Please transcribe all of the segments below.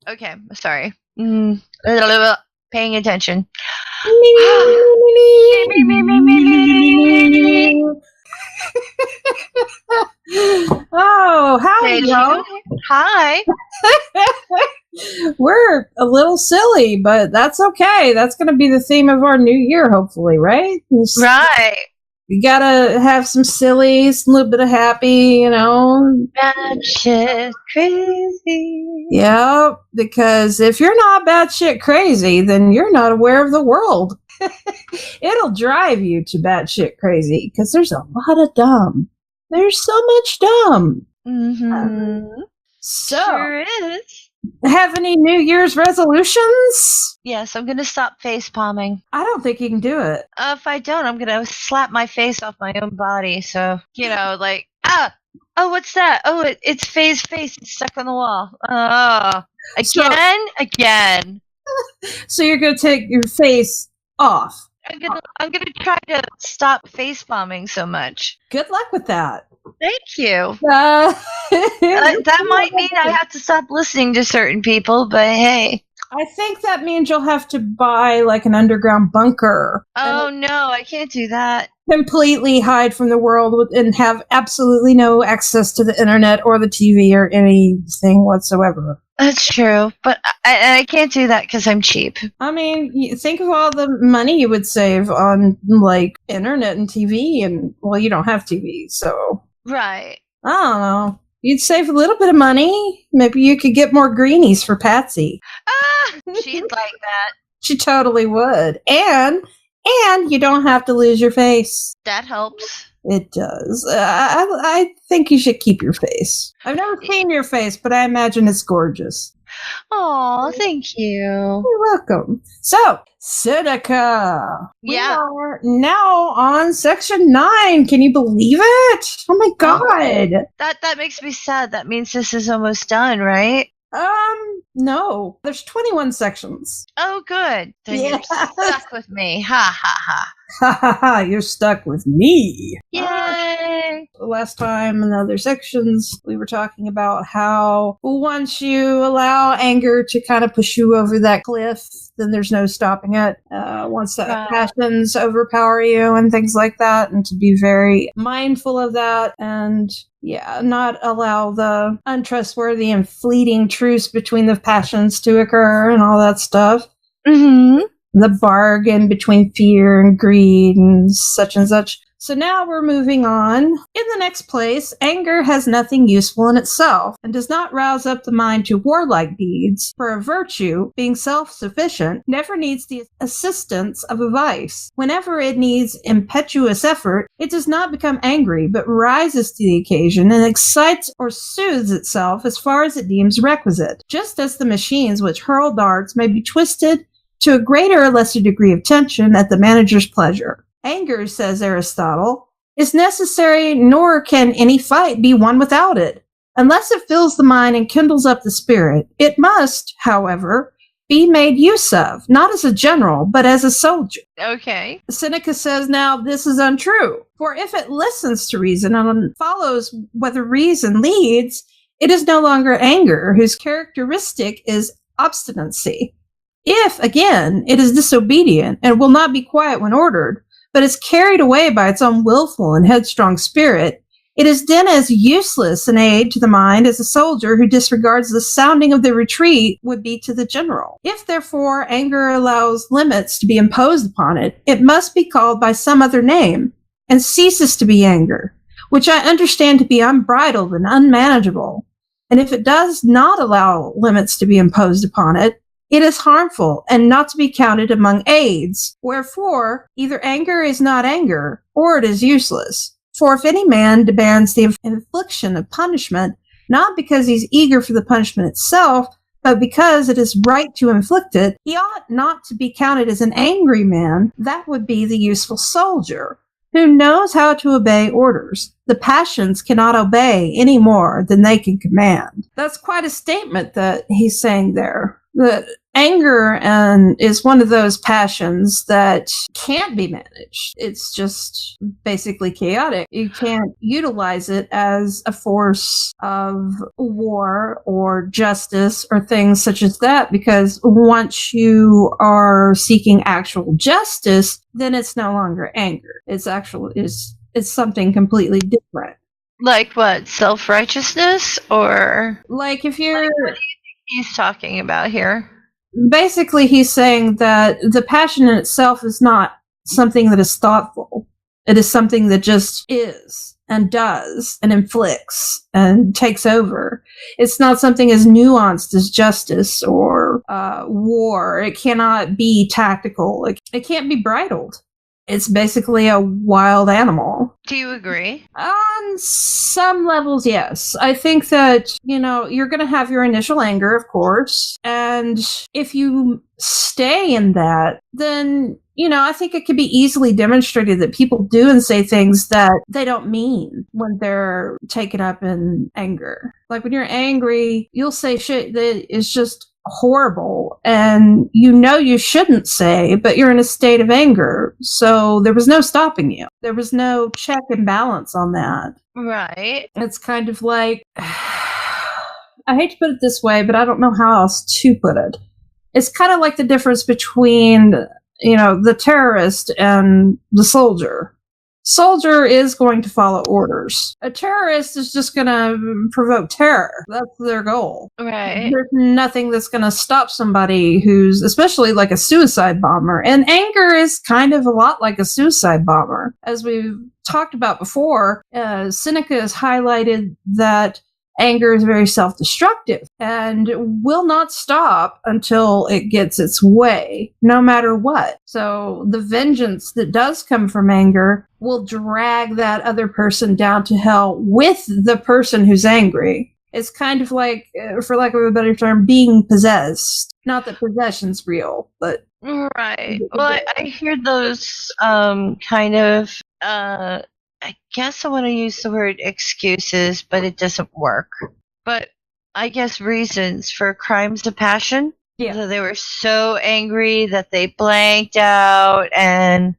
Okay, sorry. Paying attention. Oh, howdy, y'all. Hi. We're a little silly, but that's okay. That's going to be the theme of our new year, hopefully, right? Right. You gotta have some sillies, a little bit of happy, Batshit crazy. Yeah, because if you're not batshit crazy, then you're not aware of the world. It'll drive you to batshit crazy because there's a lot of dumb. There's so much dumb. Mm-hmm. Sure is. Have any New Year's resolutions? Yes, I'm gonna stop face palming. I don't think you can do it. If I don't, I'm gonna slap my face off my own body. So, like, oh, what's that? Oh, it's Faye's face. It's stuck on the wall. Again. So you're gonna take your face off. I'm gonna try to stop face palming so much. Good luck with that. Thank you. That might mean I have to stop listening to certain people, but hey. I think that means you'll have to buy like an underground bunker. Oh no, I can't do that. Completely hide from the world and have absolutely no access to the internet or the TV or anything whatsoever. That's true, but I can't do that because I'm cheap. I mean, think of all the money you would save on like internet and TV, and well, you don't have TV, so right. I don't know. You'd save a little bit of money. Maybe you could get more greenies for Patsy. She'd like that. She totally would. And you don't have to lose your face. That helps. It does. I think you should keep your face. I've never seen your face, but I imagine it's gorgeous. Oh, thank you. You're welcome. So, Seneca. Yeah. We are now on section 9. Can you believe it? Oh my god. That makes me sad. That means this is almost done, right? No. There's 21 sections. Oh, good. Then you're stuck with me. Ha ha ha. Ha ha ha, you're stuck with me. Yay! Last time in the other sections, we were talking about how once you allow anger to kind of push you over that cliff, then there's no stopping it. Once the passions overpower you and things like that, and to be very mindful of that and not allow the untrustworthy and fleeting truce between the passions to occur and all that stuff. Mm-hmm. The bargain between fear and greed and such. So now we're moving on. In the next place, anger has nothing useful in itself and does not rouse up the mind to warlike deeds, for a virtue, being self-sufficient, never needs the assistance of a vice. Whenever it needs impetuous effort, it does not become angry, but rises to the occasion and excites or soothes itself as far as it deems requisite, just as the machines which hurl darts may be twisted to a greater or lesser degree of tension at the manager's pleasure. Anger, says Aristotle, is necessary, nor can any fight be won without it. Unless it fills the mind and kindles up the spirit, it must, however, be made use of, not as a general, but as a soldier. Okay. Seneca says, now, this is untrue. For if it listens to reason and follows whether reason leads, it is no longer anger, whose characteristic is obstinacy. If, again, it is disobedient and will not be quiet when ordered, but is carried away by its own willful and headstrong spirit, it is then as useless an aid to the mind as a soldier who disregards the sounding of the retreat would be to the general. If, therefore, anger allows limits to be imposed upon it, it must be called by some other name, and ceases to be anger, which I understand to be unbridled and unmanageable. And if it does not allow limits to be imposed upon it, it is harmful and not to be counted among aids. Wherefore, either anger is not anger, or it is useless. For if any man demands the infliction of punishment, not because he's eager for the punishment itself, but because it is right to inflict it, he ought not to be counted as an angry man. That would be the useful soldier, who knows how to obey orders. The passions cannot obey any more than they can command. That's quite a statement that he's saying there. That anger and is one of those passions that can't be managed. It's just basically chaotic. You can't utilize it as a force of war or justice or things such as that, because once you are seeking actual justice, then it's no longer anger. It's something completely different. Like what? Self-righteousness? Or Like if you're... what do you think he's talking about here? Basically, he's saying that the passion in itself is not something that is thoughtful. It is something that just is and does and inflicts and takes over. It's not something as nuanced as justice or war. It cannot be tactical. It can't be bridled. It's basically a wild animal. Do you agree? On some levels, yes. I think that, you're going to have your initial anger, of course. And if you stay in that, then, I think it could be easily demonstrated that people do and say things that they don't mean when they're taken up in anger. Like when you're angry, you'll say shit that is just horrible and you shouldn't say, but you're in a state of anger, so there was no stopping you. There was no check and balance on that. Right. It's kind of like, I hate to put it this way, but I don't know how else to put it. It's kind of like the difference between the terrorist and the soldier. Soldier is going to follow orders. A terrorist is just going to provoke terror. That's their goal. Right. There's nothing that's going to stop somebody who's, especially like a suicide bomber. And anger is kind of a lot like a suicide bomber. As we've talked about before, Seneca has highlighted that anger is very self-destructive and will not stop until it gets its way, no matter what. So the vengeance that does come from anger will drag that other person down to hell with the person who's angry. It's kind of like, for lack of a better term, being possessed. Not that possession's real, but... Right. Well, I hear those kind of... I guess I want to use the word excuses, but it doesn't work. But I guess reasons for crimes of passion. Yeah. So they were so angry that they blanked out, and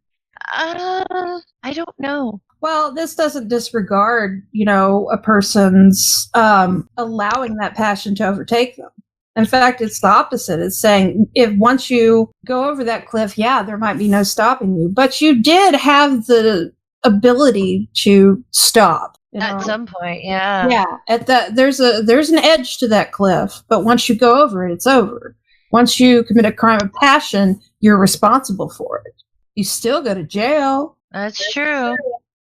I don't know. Well, this doesn't disregard, a person's allowing that passion to overtake them. In fact, it's the opposite. It's saying if once you go over that cliff, yeah, there might be no stopping you, but you did have the ability to stop At some point, yeah. Yeah, there's an edge to that cliff, but once you go over it, it's over. Once you commit a crime of passion, you're responsible for it. You still go to jail. That's true.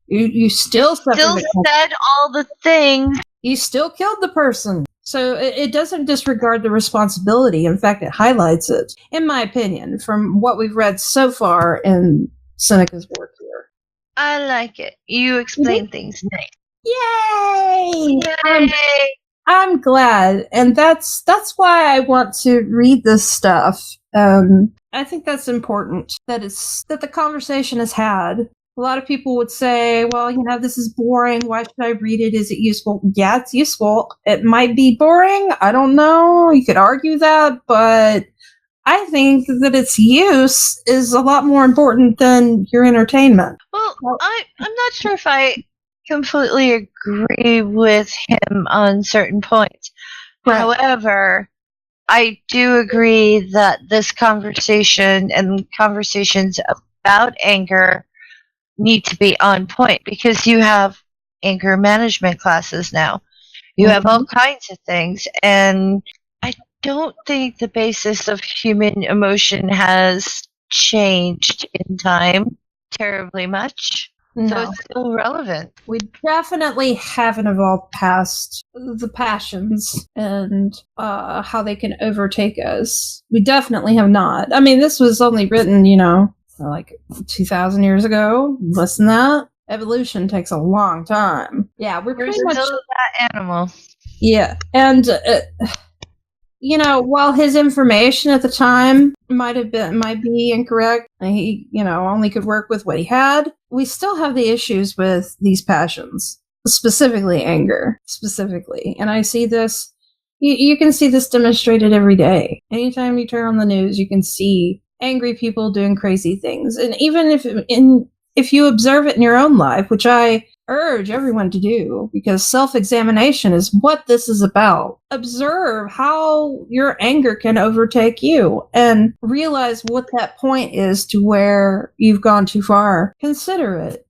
You still said all the things. You still killed the person. So it doesn't disregard the responsibility. In fact, it highlights it, in my opinion, from what we've read so far in Seneca's work here. I like it. You explain things nice. Yay! Yay! I'm glad, and that's why I want to read this stuff. I think that's important that the conversation is had. A lot of people would say, well, this is boring. Why should I read it? Is it useful? Yeah, it's useful. It might be boring. I don't know. You could argue that, but I think that its use is a lot more important than your entertainment. Well, I'm not sure if I completely agree with him on certain points. Right. However, I do agree that this conversation and conversations about anger need to be on point, because you have anger management classes now. You have all kinds of things, and I don't think the basis of human emotion has changed in time terribly much. No. So it's still relevant. We definitely haven't evolved past the passions and how they can overtake us. We definitely have not. I mean, this was only written, like 2,000 years ago. Less than that. Evolution takes a long time. Yeah, we're pretty much that animal. Yeah, and while his information at the time might be incorrect, he only could work with what he had. We still have the issues with these passions, specifically anger, and I see this, You can see this demonstrated every day. Anytime you turn on the news, you can see angry people doing crazy things. And even if you observe it in your own life, which I urge everyone to do, because self-examination is what this is about. Observe how your anger can overtake you and realize what that point is to where you've gone too far. Consider it,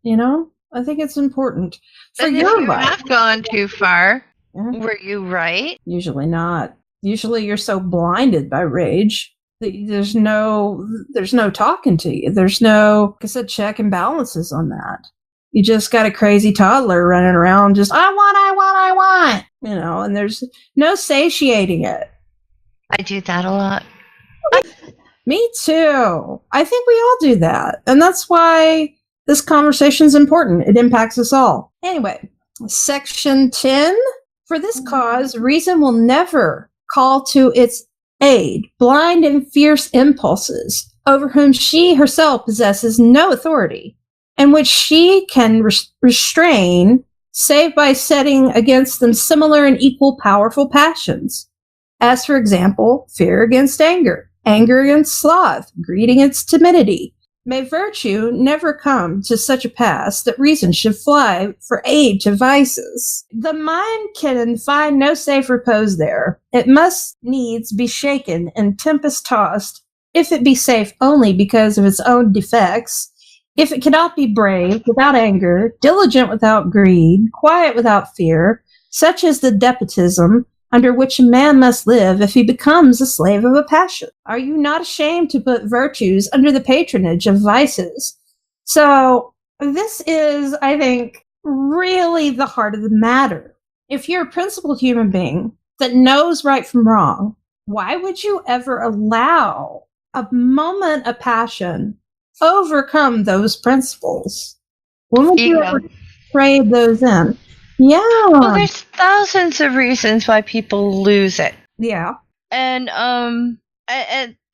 I think it's important for and your if you life. have gone too far, were you right? Usually not. Usually you're so blinded by rage that there's no talking to you. There's no, like I said, check and balances on that. You just got a crazy toddler running around just, I want, and there's no satiating it. I do that a lot. Me too. I think we all do that. And that's why this conversation is important. It impacts us all. Anyway, section 10. For this cause, reason will never call to its aid blind and fierce impulses over whom she herself possesses no authority, and which she can restrain save by setting against them similar and equal powerful passions, as for example, fear against anger, anger against sloth, greed against timidity. May virtue never come to such a pass that reason should fly for aid to vices. The mind can find no safe repose there. It must needs be shaken and tempest-tossed, if it be safe only because of its own defects. If it cannot be brave without anger, diligent without greed, quiet without fear, such is the despotism under which a man must live if he becomes a slave of a passion. Are you not ashamed to put virtues under the patronage of vices? So this is, I think, really the heart of the matter. If you're a principled human being that knows right from wrong, why would you ever allow a moment of passion overcome those principles? When would you ever trade those in? Yeah. Well, there's thousands of reasons why people lose it. Yeah. And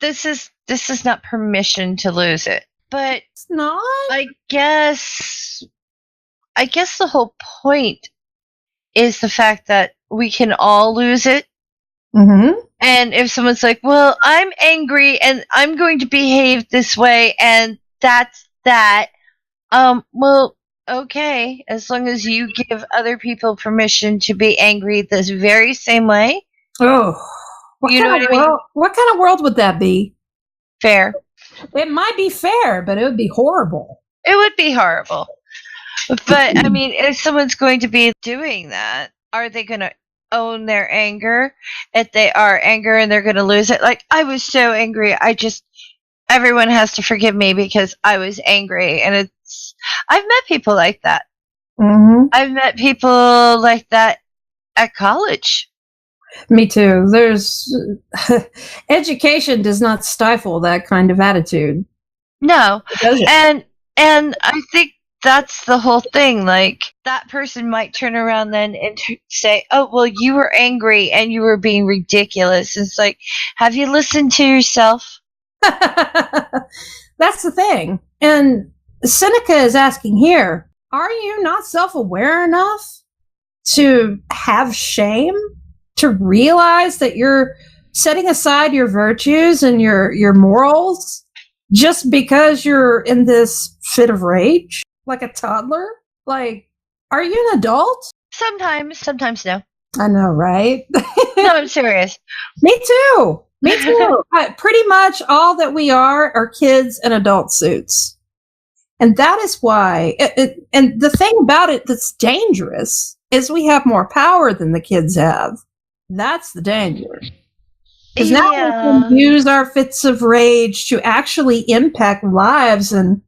this is not permission to lose it. But it's not. I guess the whole point is the fact that we can all lose it. Mm-hmm. And if someone's like, well, I'm angry and I'm going to behave this way and that's that, well, okay, as long as you give other people permission to be angry this very same way. Oh, what kind of world would that be? Fair. It might be fair, but it would be horrible. It would be horrible. But, I mean, if someone's going to be doing that, are they going to own their anger? If they are angry and they're going to lose it, like, I was so angry, everyone has to forgive me because I was angry. And I've met people like that. Mm-hmm. I've met people like that at college. Me too. There's education does not stifle that kind of attitude. No. And I think that's the whole thing. Like, that person might turn around then and say, oh, well, you were angry and you were being ridiculous. It's like, have you listened to yourself? That's the thing. And Seneca is asking here, are you not self-aware enough to have shame, to realize that you're setting aside your virtues and your morals just because you're in this fit of rage, like a toddler? Like, are you an adult? Sometimes no. I know, right? No, I'm serious. Me too. Pretty much all that we are kids in adult suits. And that is why, and the thing about it that's dangerous is we have more power than the kids have. That's the danger. Because now we can use our fits of rage to actually impact lives in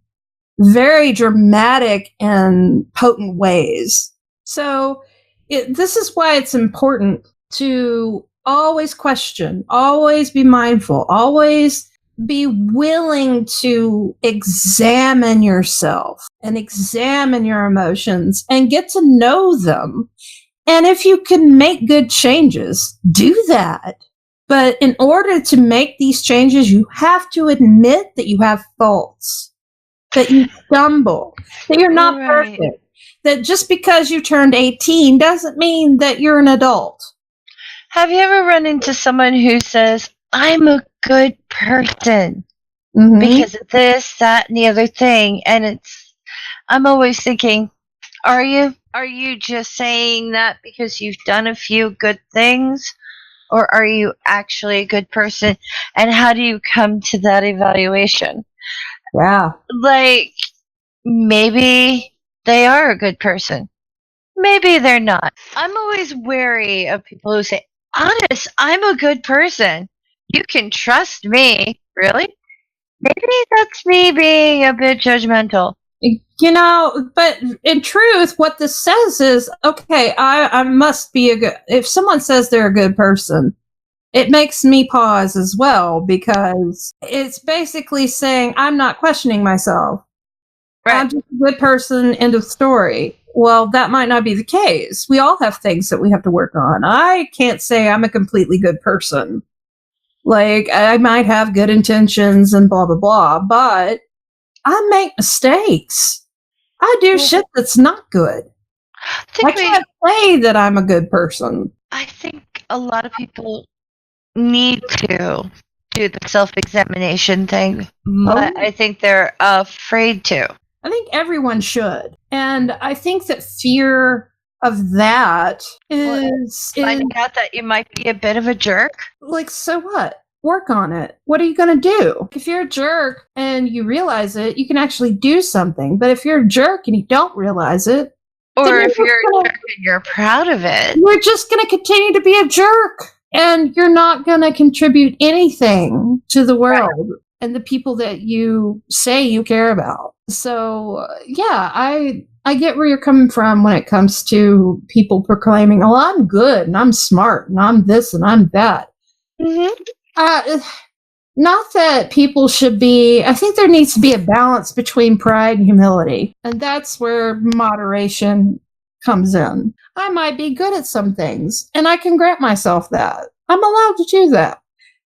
very dramatic and potent ways. So this is why it's important to always question, always be mindful, always be willing to examine yourself and examine your emotions and get to know them. And if you can make good changes, do that. But in order to make these changes, you have to admit that you have faults, that you stumble, that you're not perfect, that just because you turned 18 doesn't mean that you're an adult. Have you ever run into someone who says, I'm a good person because of this, that, and the other thing? And I'm always thinking, are you? Are you just saying that because you've done a few good things? Or are you actually a good person? And how do you come to that evaluation? Yeah. Like, maybe they are a good person. Maybe they're not. I'm always wary of people who say, honest, I'm a good person. You can trust me. Really? Maybe that's me being a bit judgmental. You know, but in truth, what this says is, okay, I must be a good, if someone says they're a good person, it makes me pause as well, because it's basically saying, I'm not questioning myself. Right. I'm just a good person, end of story. Well, that might not be the case. We all have things that we have to work on. I can't say I'm a completely good person. Like, I might have good intentions and blah, blah, blah, but I make mistakes. I do shit that's not good. I can't say that I'm a good person. I think a lot of people need to do the self-examination thing, but I think they're afraid to. I think everyone should. And I think that fear of that is finding out that you might be a bit of a jerk. Like, so what? Work on it. What are you going to do? If you're a jerk and you realize it, you can actually do something. But if you're a jerk and you don't realize it, or if you're a jerk and you're proud of it, you're just going to continue to be a jerk. And you're not going to contribute anything to the world and the people that you say you care about. So, yeah, I get where you're coming from when it comes to people proclaiming, oh, I'm good and I'm smart and I'm this and I'm that. Not that people should be, I think there needs to be a balance between pride and humility. And that's where moderation comes in. I might be good at some things, and I can grant myself that. I'm allowed to do that.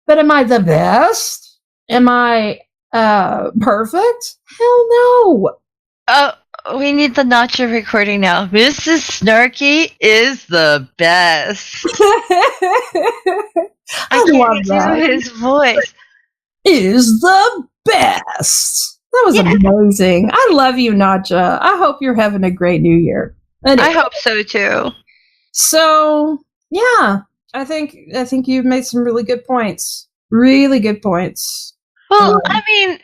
But am I the best? Am I perfect? Hell no. We need the nacho recording now. Mrs. Snarky is the best. I can't do his voice. Is the best. That was amazing. I love you, Nadja. I hope you're having a great new year. Anyway. I hope so too. So, yeah, I think you've made some really good points. Really good points. Well, I mean,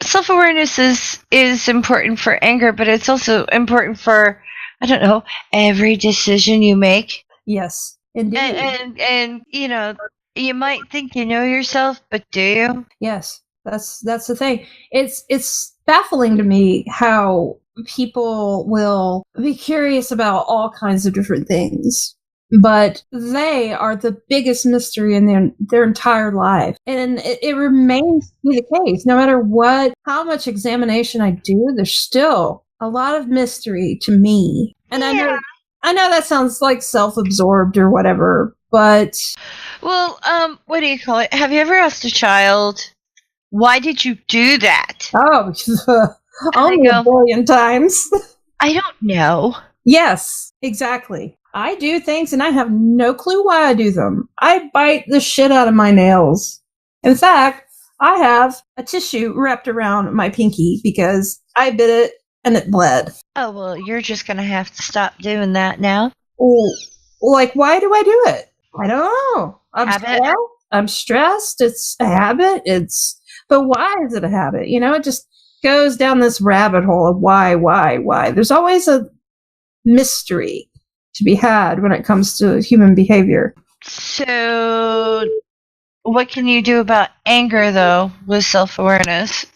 self-awareness is important for anger, but it's also important for, I don't know, every decision you make. Yes, indeed. And you know, you might think you know yourself, but do you? Yes, that's the thing. It's baffling to me how people will be curious about all kinds of different things, but they are the biggest mystery in their entire life. And it remains to be the case. No matter how much examination I do, there's still a lot of mystery to me. And I know that sounds like self-absorbed or whatever, but... Well, what do you call it? Have you ever asked a child, why did you do that? Oh, only a billion times. I don't know. Yes, exactly. I do things and I have no clue why I do them. I bite the shit out of my nails. In fact, I have a tissue wrapped around my pinky because I bit it and it bled. Oh, well, you're just going to have to stop doing that now. Oh, like, why do I do it? I don't know. I'm stressed. It's a habit. But why is it a habit? You know, it just goes down this rabbit hole of why. There's always a mystery to be had when it comes to human behavior. So, what can you do about anger, though, with self-awareness?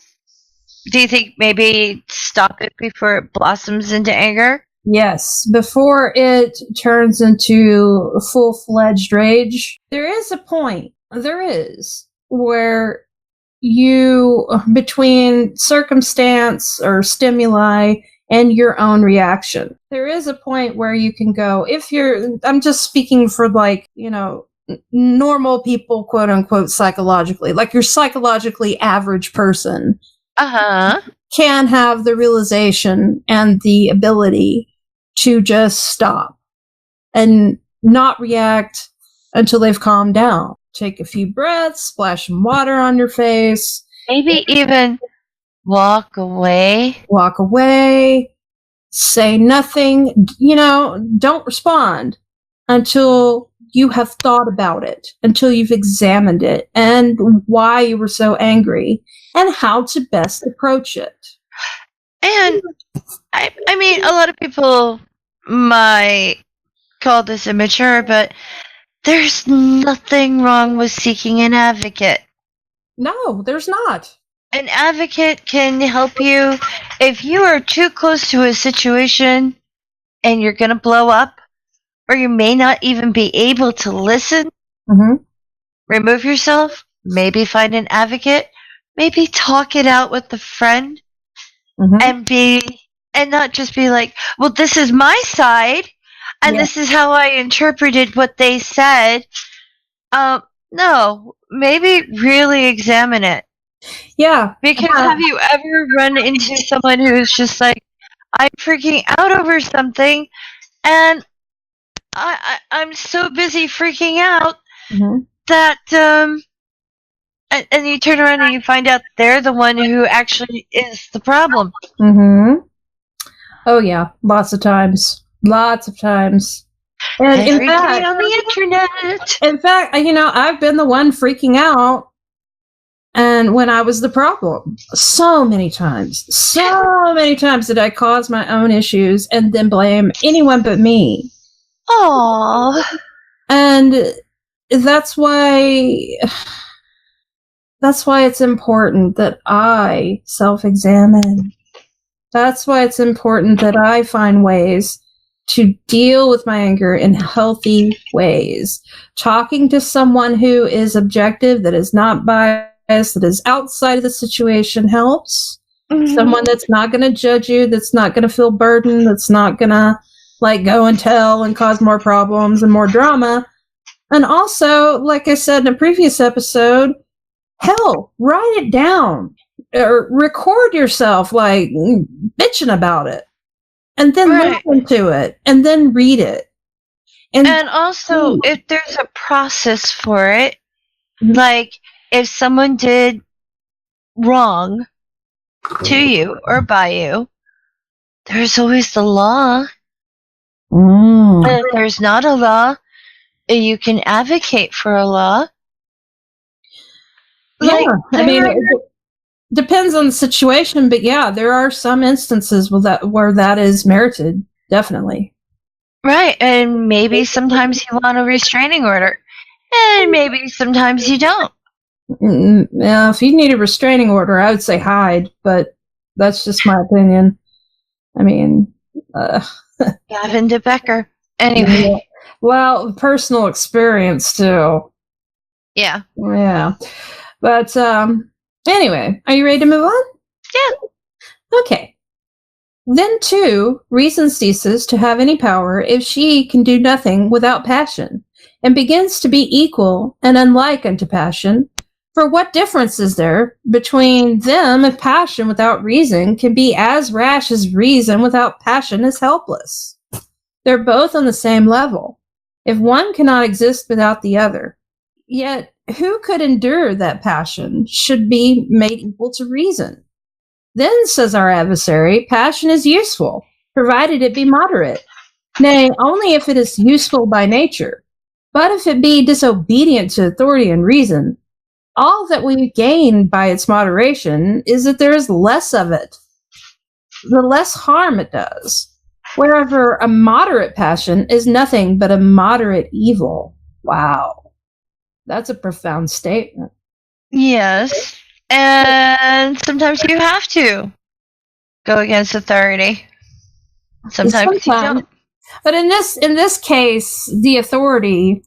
Do you think maybe stop it before it blossoms into anger? Yes, before it turns into full-fledged rage. There is a point, where you, between circumstance or stimuli and your own reaction, there is a point where you can go, I'm just speaking for, like, you know, normal people, quote unquote, psychologically, like your psychologically average person can have the realization and the ability to just stop and not react until they've calmed down. Take a few breaths, splash some water on your face. Maybe even walk away. Walk away. Say nothing. Don't respond until you have thought about it, until you've examined it and why you were so angry and how to best approach it. And I mean, a lot of people might call this immature, but there's nothing wrong with seeking an advocate. No, there's not. An advocate can help you if you are too close to a situation and you're going to blow up, or you may not even be able to listen. Mm-hmm. Remove yourself, maybe find an advocate, maybe talk it out with a friend, and not just be like, well, this is my side, and this is how I interpreted what they said. No, maybe really examine it. Yeah. Because have you ever run into someone who's just like, I'm freaking out over something, and I'm so busy freaking out that, and you turn around and you find out they're the one who actually is the problem. Mm-hmm. Oh, yeah. Lots of times. And in fact, on the internet. In fact, I've been the one freaking out, and when I was the problem, so many times did I cause my own issues and then blame anyone but me. Aww. And that's why it's important that I self-examine. That's why it's important that I find ways to deal with my anger in healthy ways. Talking to someone who is objective, that is not biased, that is outside of the situation helps. Mm-hmm. Someone that's not going to judge you, that's not going to feel burdened, that's not going to go and tell and cause more problems and more drama. And also, like I said in a previous episode, hell, write it down or record yourself bitching about it. And then listen to it, and then read it. And also, if there's a process for it, like if someone did wrong to you or by you, there's always the law. And if there's not a law, you can advocate for a law. Yeah, it depends on the situation, but yeah, there are some instances where that is merited, definitely. Right, and maybe sometimes you want a restraining order, and maybe sometimes you don't. Yeah, if you need a restraining order, I would say hide, but that's just my opinion. I mean, Gavin de Becker. Anyway. Yeah. Well, personal experience too. Yeah. Yeah. But anyway, are you ready to move on? Yeah. Okay. Then 2, reason ceases to have any power if she can do nothing without passion, and begins to be equal and unlike unto passion. For what difference is there between them if passion without reason can be as rash as reason without passion is helpless? They're both on the same level, if one cannot exist without the other. Yet, who could endure that passion should be made equal to reason? Then, says our adversary, passion is useful, provided it be moderate. Nay, only if it is useful by nature. But if it be disobedient to authority and reason, all that we gain by its moderation is that there is less of it, the less harm it does. Wherever a moderate passion is nothing but a moderate evil. Wow. That's a profound statement. Yes. And sometimes you have to go against authority. Sometimes you don't. But in this case, the authority,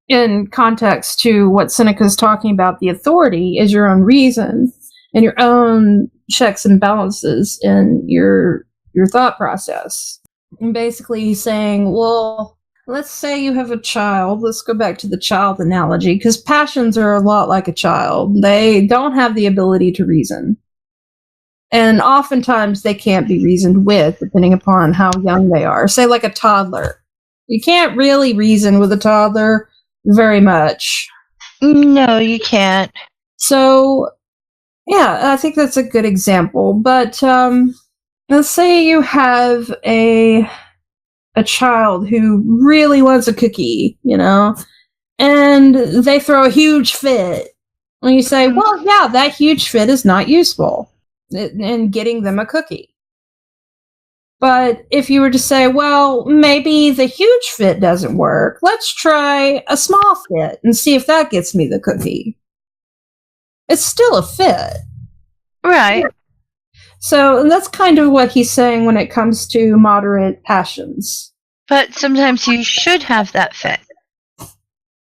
in context to what Seneca is talking about, the authority is your own reason and your own checks and balances in your thought process. And basically he's saying, well, let's say you have a child. Let's go back to the child analogy, because passions are a lot like a child. They don't have the ability to reason. And oftentimes they can't be reasoned with, depending upon how young they are. Say like a toddler. You can't really reason with a toddler. very much. No, you can't. So, yeah, I think that's a good example. But let's say you have a child who really wants a cookie, and they throw a huge fit. And you say, well, yeah, that huge fit is not useful in getting them a cookie. But if you were to say, well, maybe the huge fit doesn't work, let's try a small fit and see if that gets me the cookie. It's still a fit. Right. So that's kind of what he's saying when it comes to moderate passions. But sometimes you should have that fit.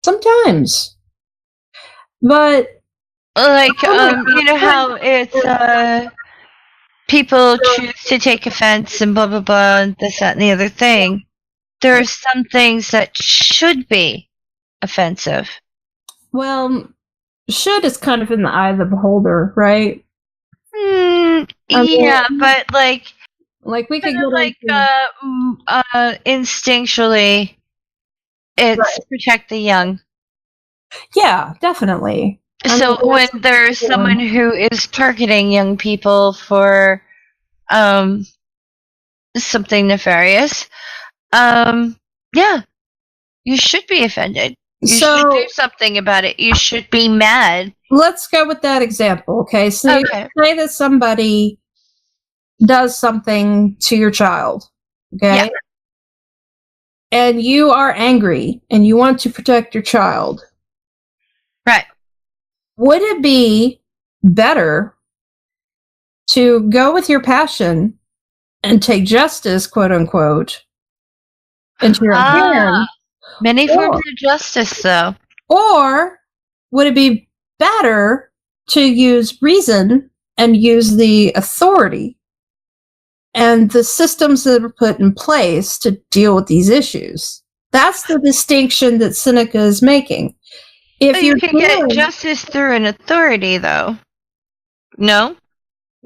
Sometimes. But like, you know how it's people choose to take offense and blah blah blah and this, that, and the other thing. There are some things that should be offensive. Well, should is kind of in the eye of the beholder, right? Yeah, but like we could go like instinctually, it's right. Protect the young. Yeah, definitely. So when there's someone who is targeting young people for something nefarious, yeah, you should be offended. You should do something about it. You should be mad. Let's go with that example, okay? So say that somebody does something to your child, okay? Yeah. And you are angry and you want to protect your child. Right. Would it be better to go with your passion and take justice, quote unquote, into your hands? Many forms of justice, though. Or would it be better to use reason and use the authority and the systems that are put in place to deal with these issues? That's the distinction that Seneca is making. If you can get justice through an authority, though. No?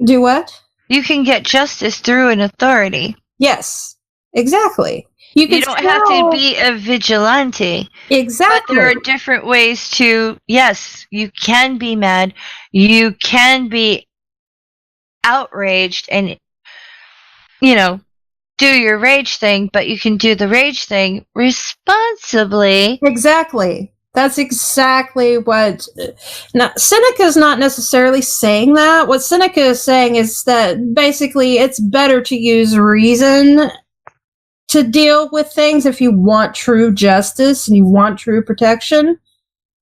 Do what? You can get justice through an authority. Yes, exactly. You don't have to be a vigilante. Exactly. But there are different ways to, yes, you can be mad. You can be outraged and, do your rage thing, but you can do the rage thing responsibly. Exactly. That's exactly what... Now, Seneca is not necessarily saying that. What Seneca is saying is that basically it's better to use reason to deal with things if you want true justice and you want true protection.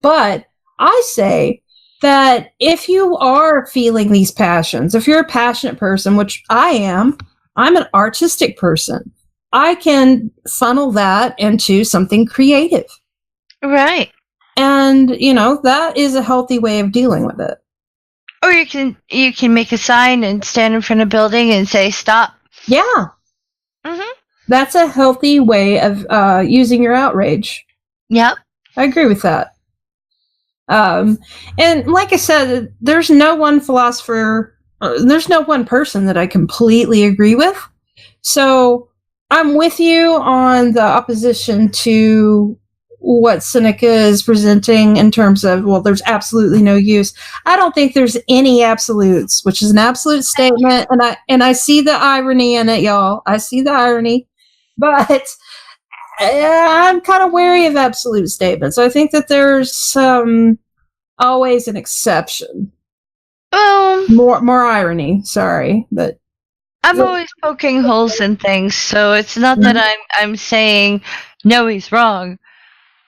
But I say that if you are feeling these passions, if you're a passionate person, which I am, I'm an artistic person, I can funnel that into something creative. Right. And, that is a healthy way of dealing with it. Or you can make a sign and stand in front of a building and say, stop. Yeah. Mm-hmm. That's a healthy way of using your outrage. Yep. I agree with that. And like I said, there's no one philosopher, there's no one person that I completely agree with. So I'm with you on the opposition to what Seneca is presenting in terms of, well, there's absolutely no use. I don't think there's any absolutes, which is an absolute statement. And I see the irony in it, y'all. I see the irony. But I'm kind of wary of absolute statements. I think that there's always an exception. More irony. Sorry, but I'm always poking holes in things, so it's not that I'm saying no, he's wrong.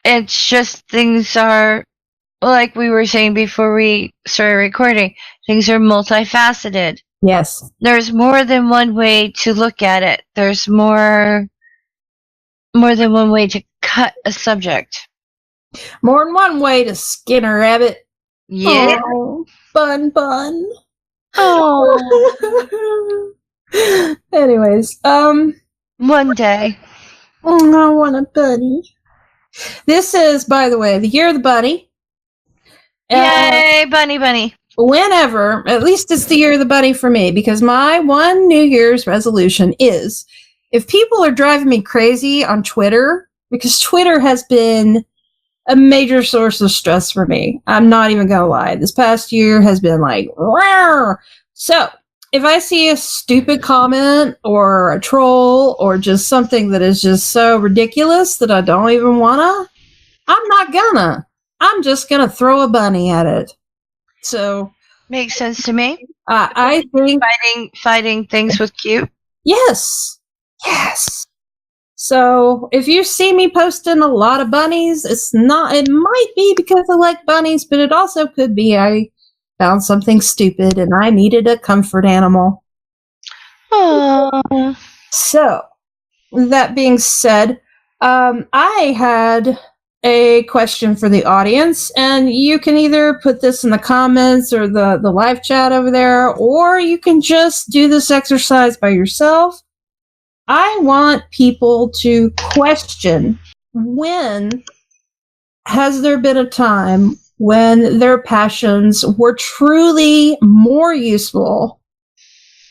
It's just things are, like we were saying before we started recording, things are multifaceted. Yes. There's more than one way to look at it. There's more than one way to cut a subject. More than one way to skin a rabbit. Yeah. Oh, bun. Oh. Anyways, one day. Oh, I want a bunny. This is, by the way, the year of the bunny. Yay, bunny. Whenever, at least it's the year of the bunny for me, because my one New Year's resolution is, if people are driving me crazy on Twitter, because Twitter has been a major source of stress for me. I'm not even gonna lie. This past year has been like, rawr. So if I see a stupid comment or a troll or just something that is just so ridiculous that I don't even wanna, I'm just gonna throw a bunny at it. So makes sense to me. I think fighting things with cute. yes. So if you see me posting a lot of bunnies, it might be because I like bunnies, but it also could be I found something stupid and I needed a comfort animal. Aww. So, that being said, I had a question for the audience, and you can either put this in the comments or the live chat over there, or you can just do this exercise by yourself. I want people to question, when has there been a time when their passions were truly more useful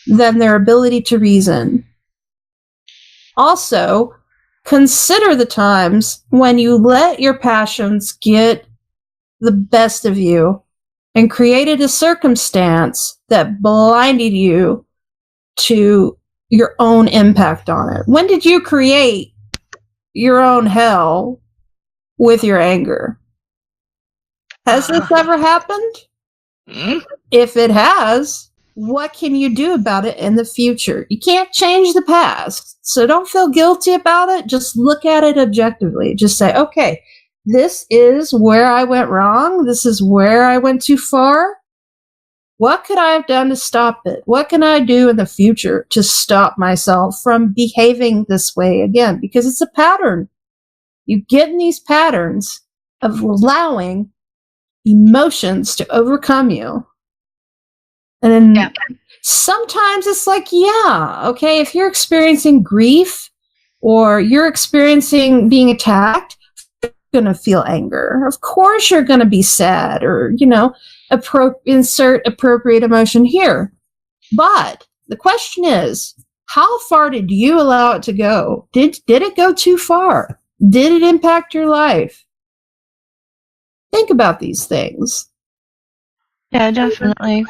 than their ability to reason? Also, consider the times when you let your passions get the best of you and created a circumstance that blinded you to your own impact on it. When did you create your own hell with your anger? Has this ever happened? If it has, what can you do about it in the future? You can't change the past, so don't feel guilty about it. Just look at it objectively. Just say, okay, this is where I went wrong. This is where I went too far. What could I have done to stop it? What can I do in the future to stop myself from behaving this way again? Because it's a pattern. You get in these patterns of allowing emotions to overcome you. And then sometimes it's like, yeah, okay, if you're experiencing grief or you're experiencing being attacked, you're going to feel anger. Of course you're going to be sad or, insert appropriate emotion here. But the question is, how far did you allow it to go? Did it go too far? Did it impact your life? Think about these things. Yeah, definitely.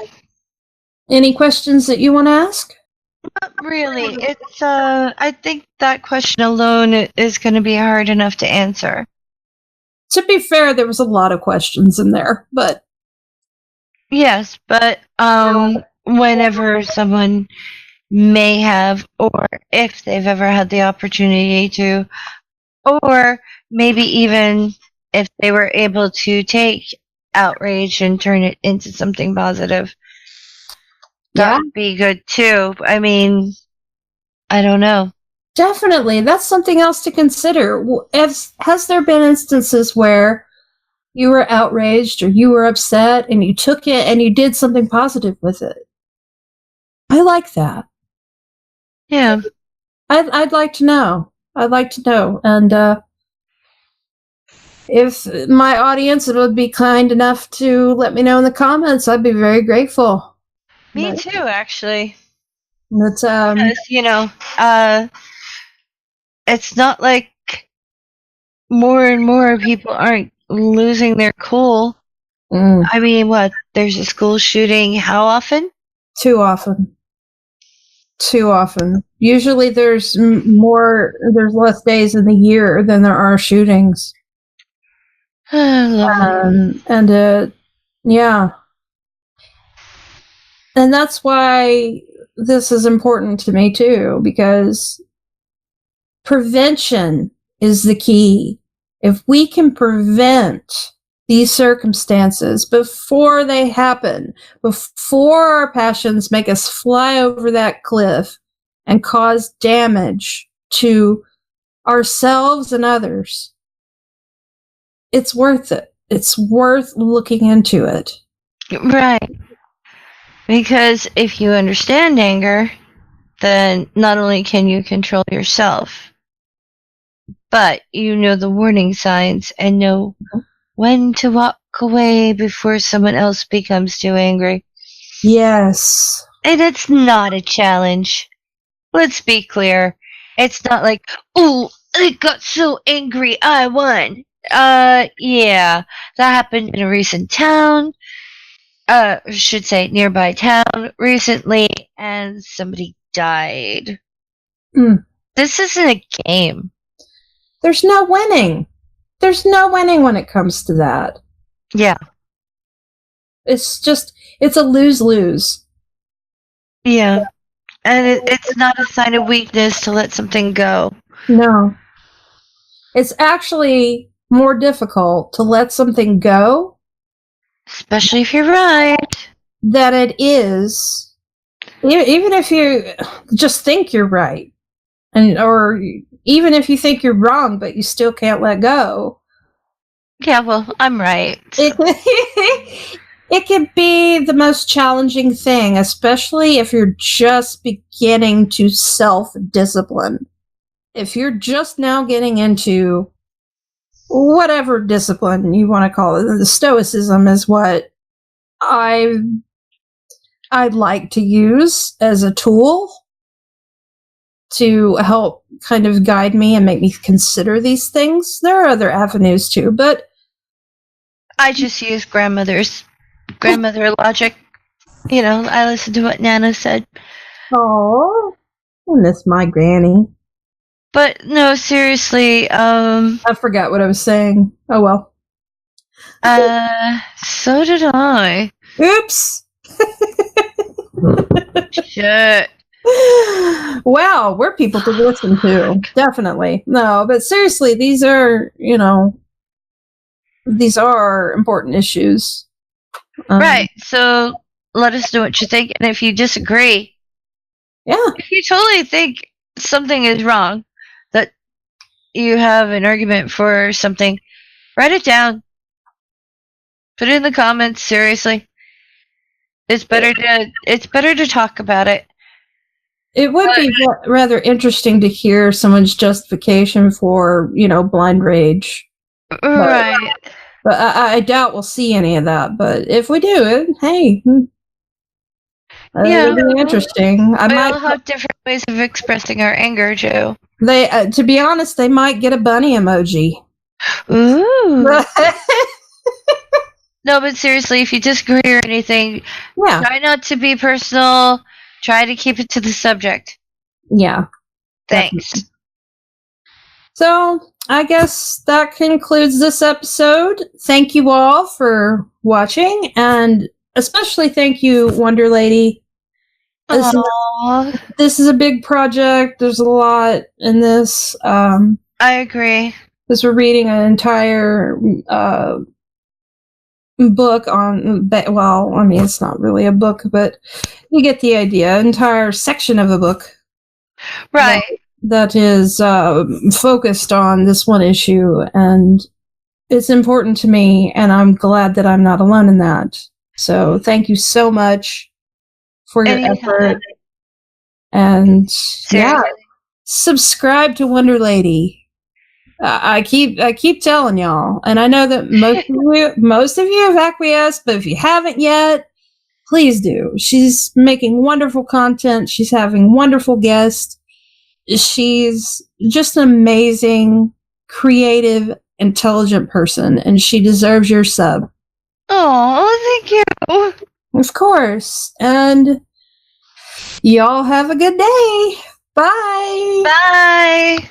Any questions that you want to ask? Not really. It's I think that question alone is going to be hard enough to answer. To be fair, there was a lot of questions in there, but yes, but whenever someone may have, or if they've ever had the opportunity to, or maybe even if they were able to take outrage and turn it into something positive, that would be good too. I mean, I don't know. Definitely. That's something else to consider. Has there been instances where you were outraged or you were upset and you took it and you did something positive with it? I like that. Yeah. I'd like to know. I'd like to know. And if my audience would be kind enough to let me know in the comments, I'd be very grateful. Me too, actually. But, because, it's not like more and more people aren't losing their cool. I mean, what? There's a school shooting how often? Too often. Usually there's less days in the year than there are shootings. Yeah. And that's why this is important to me too, because prevention is the key. If we can prevent these circumstances before they happen, before our passions make us fly over that cliff and cause damage to ourselves and others, it's worth it. It's worth looking into it. Right. Because if you understand anger, then not only can you control yourself, but you know the warning signs and know when to walk away before someone else becomes too angry. Yes. And it's not a challenge. Let's be clear. It's not like, oh, I got so angry, I won. Yeah, that happened in a recent town. I should say nearby town recently, and somebody died. Mm. This isn't a game. There's no winning. There's no winning when it comes to that. Yeah. It's a lose-lose. Yeah. And it's not a sign of weakness to let something go. No. It's actually more difficult to let something go, especially if you're right, than it is, even if you just think you're right, or even if you think you're wrong, but you still can't let go. Yeah, well, I'm right. It can be the most challenging thing, especially if you're just beginning to self-discipline. If you're just now getting into whatever discipline you want to call it, the Stoicism is what I'd like to use as a tool to help kind of guide me and make me consider these things. There are other avenues too, but I just use grandmother logic. You know, I listen to what Nana said. Oh, I miss my granny. But no, seriously, I forgot what I was saying. Oh well. So did I. Oops. Shit. Wow, we're people to listen to. Definitely. No, but seriously, these are important issues. Right. So let us know what you think. And if you disagree, if you totally think something is wrong, that you have an argument for something, write it down. Put it in the comments, seriously. It's better to talk about it. It would be rather interesting to hear someone's justification for, blind rage. Right. But I doubt we'll see any of that. But if we do, hey, it would be interesting. We all have different ways of expressing our anger too. To be honest, they might get a bunny emoji. Ooh. No, but seriously, if you disagree or anything, try not to be personal. Try to keep it to the subject. Yeah. Thanks. Definitely. So, I guess that concludes this episode. Thank you all for watching, and especially thank you, Wonder Lady. This is a big project. There's a lot in this. I agree. Because we're reading an entire book on, well, I mean, it's not really a book, but you get the idea. Entire section of a book. Right. That is focused on this one issue, and it's important to me, and I'm glad that I'm not alone in that. So thank you so much for your effort. And subscribe to Wonder Lady. I keep telling y'all, and I know that most of you have acquiesced, but if you haven't yet, please do. She's making wonderful content. She's having wonderful guests. She's just an amazing, creative, intelligent person, and she deserves your sub. Oh, thank you. Of course. And y'all have a good day. Bye. Bye.